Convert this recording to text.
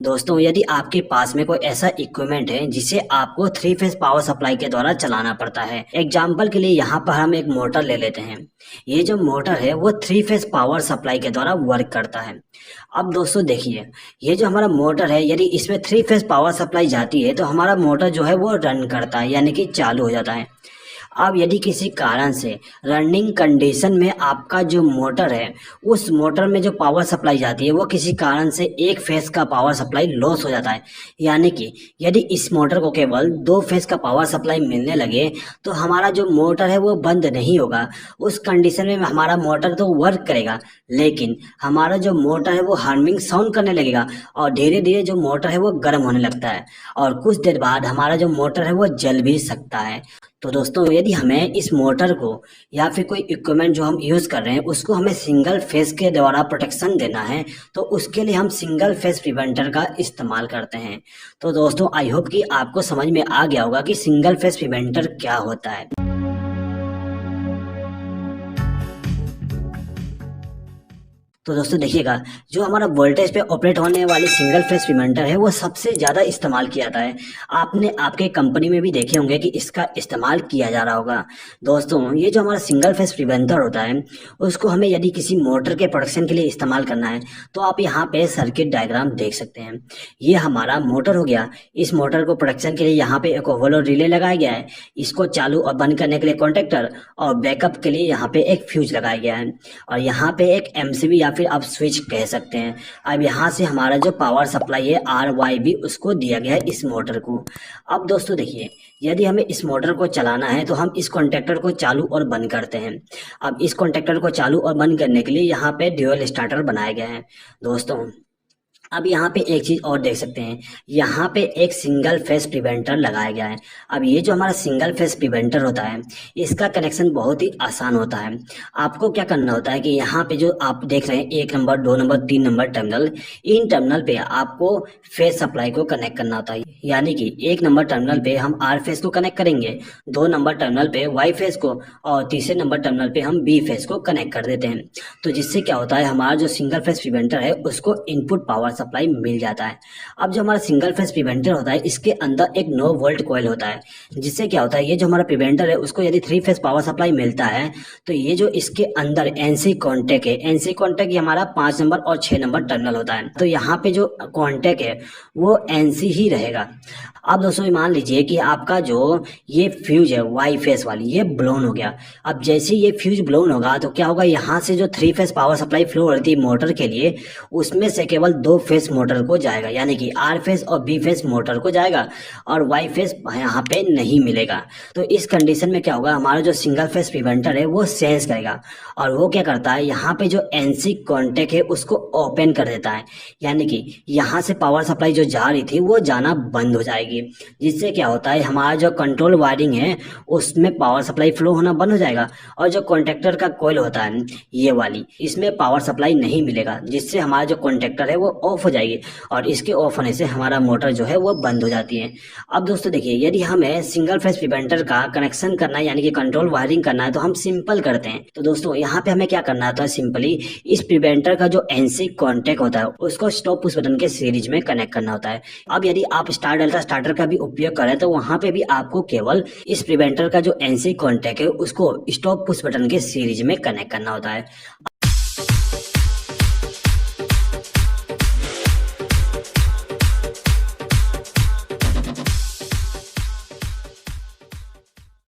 दोस्तों, यदि आपके पास में कोई ऐसा इक्विपमेंट है जिसे आपको थ्री फेज पावर सप्लाई के द्वारा चलाना पड़ता है। एग्जाम्पल के लिए यहाँ पर हम एक मोटर ले लेते हैं। ये जो मोटर है वो थ्री फेज पावर सप्लाई के द्वारा वर्क करता है। अब दोस्तों देखिए, ये जो हमारा मोटर है, यदि इसमें थ्री फेज पावर सप्लाई जाती है तो हमारा मोटर जो है वो रन करता है, यानी कि चालू हो जाता है। अब यदि किसी कारण से रनिंग कंडीशन में आपका जो मोटर है, उस मोटर में जो पावर सप्लाई जाती है वो किसी कारण से एक फेज का पावर सप्लाई लॉस हो जाता है, यानी कि यदि इस मोटर को केवल दो फेज का पावर सप्लाई मिलने लगे तो हमारा जो मोटर है वो बंद नहीं होगा। उस कंडीशन में हमारा मोटर तो वर्क करेगा, लेकिन हमारा जो मोटर है वो हार्मिंग साउंड करने लगेगा और धीरे धीरे जो मोटर है वो गर्म होने लगता है और कुछ देर बाद हमारा जो मोटर है वो जल भी सकता है। तो दोस्तों, यदि हमें इस मोटर को या फिर कोई इक्विपमेंट जो हम यूज़ कर रहे हैं उसको हमें सिंगल फेज के द्वारा प्रोटेक्शन देना है, तो उसके लिए हम सिंगल फेज प्रिवेंटर का इस्तेमाल करते हैं। तो दोस्तों, आई होप कि आपको समझ में आ गया होगा कि सिंगल फेज प्रिवेंटर क्या होता है। तो दोस्तों देखिएगा, जो हमारा वोल्टेज पे ऑपरेट होने वाली सिंगल फेज प्रिवेंटर है वो सबसे ज़्यादा इस्तेमाल किया जाता है। आपने आपके कंपनी में भी देखे होंगे कि इसका इस्तेमाल किया जा रहा होगा। दोस्तों, ये जो हमारा सिंगल फेज प्रिवेंटर होता है उसको हमें यदि किसी मोटर के प्रोडक्शन के लिए इस्तेमाल करना है तो आप यहाँ पे सर्किट डायग्राम देख सकते हैं। ये हमारा मोटर हो गया। इस मोटर को प्रोडक्शन के लिए यहाँ पे एक ओवरलोड रिले लगाया गया है। इसको चालू और बंद करने के लिए कॉन्टेक्टर और बैकअप के लिए यहाँ पे एक फ्यूज लगाया गया है और यहाँ पे एक एमसीबी फिर आप स्विच कह सकते हैं। अब यहाँ से हमारा जो पावर सप्लाई है RYB उसको दिया गया है इस मोटर को। अब दोस्तों देखिए, यदि हमें इस मोटर को चलाना है तो हम इस कॉन्टेक्टर को चालू और बंद करते हैं। अब इस कॉन्टेक्टर को चालू और बंद करने के लिए यहाँ पे ड्यूअल स्टार्टर बनाया गया है। दोस्तों, अब यहाँ पे एक चीज और देख सकते हैं, यहाँ पे एक सिंगल फेस प्रिवेंटर लगाया गया है। अब ये जो हमारा सिंगल फेस प्रिवेंटर होता है इसका कनेक्शन बहुत ही आसान होता है। आपको क्या करना होता है कि यहाँ पे जो आप देख रहे हैं 1 नंबर 2 नंबर 3 नंबर टर्मिनल, इन टर्मिनल पे आपको फेस सप्लाई को कनेक्ट करना होता है। यानी कि 1 नंबर टर्मिनल पे हम R फेस को कनेक्ट करेंगे, 2 नंबर टर्मिनल पे Y फेस को और तीसरे नंबर टर्मिनल पे हम B फेस को कनेक्ट कर देते हैं। तो जिससे क्या होता है, हमारा जो सिंगल फेस प्रिवेंटर है उसको इनपुट पावर सप्लाई मिल जाता है। अब जो हमारा सिंगल फेस प्रिवेंटर होता है इसके अंदर एक 9 वोल्ट कॉइल होता है, जिससे क्या होता है, ये जो हमारा प्रिवेंटर है उसको यदि 3 फेस पावर सप्लाई मिलता है तो ये जो इसके अंदर एनसी कॉन्टेक्ट है, एनसी कॉन्टेक्ट ये हमारा 5 नंबर और 6 नंबर टर्मिनल होता है। तो यहाँ पे जो कॉन्टेक्ट है वो एनसी ही रहेगा। अब दोस्तों मान लीजिए कि आपका जो ये फ्यूज है वाई फेस वाली ये ब्लोन हो गया। अब जैसे ये फ्यूज ब्लोन होगा तो क्या होगा, यहाँ से जो 3 फेस पावर सप्लाई फ्लो हो रही थी मोटर के लिए उसमें से केवल 2 फेस मोटर को जाएगा, यानी कि आर फेस और बी फेस मोटर को जाएगा और वाई फेस यहाँ पे नहीं मिलेगा। तो इस कंडीशन में क्या होगा, हमारा जो सिंगल फेस प्रिवेंटर है वो सेंस करेगा और वो क्या करता है, यहाँ पे जो एनसी कॉन्टेक्ट है उसको ओपन कर देता है, यानी कि यहाँ से पावर सप्लाई जो जा रही थी वो जाना बंद हो जाएगी। जिससे क्या होता है, हमारा जो कंट्रोल वायरिंग है उसमें पावर सप्लाई फ्लो होना बंद हो जाएगा और जो कॉन्टेक्टर का कॉइल होता है ये वाली, इसमें पावर सप्लाई नहीं मिलेगा, जिससे हमारा जो कॉन्टेक्टर है वो ऑफ हो जाएगी और इसके ऑफ होने से हमारा मोटर जो है वो बंद हो जाती है। अब दोस्तों देखिए, यदि हमें सिंगल फेस प्रिवेंटर का कनेक्शन करना है यानी कि कंट्रोल वायरिंग करना है तो हम सिंपल करते हैं। तो दोस्तों यहाँ पे हमें क्या करना होता है, सिंपली इस प्रिवेंटर का जो एनसी कॉन्टेक्ट होता है उसको स्टॉप पुश बटन के सीरीज में कनेक्ट करना होता है। अब यदि आप स्टार डेल्टा स्टार्टर का भी उपयोग करें तो वहां पे भी आपको केवल इस प्रिवेंटर का जो एनसी कॉन्टेक्ट है उसको स्टॉप पुश बटन के सीरीज में कनेक्ट करना होता है।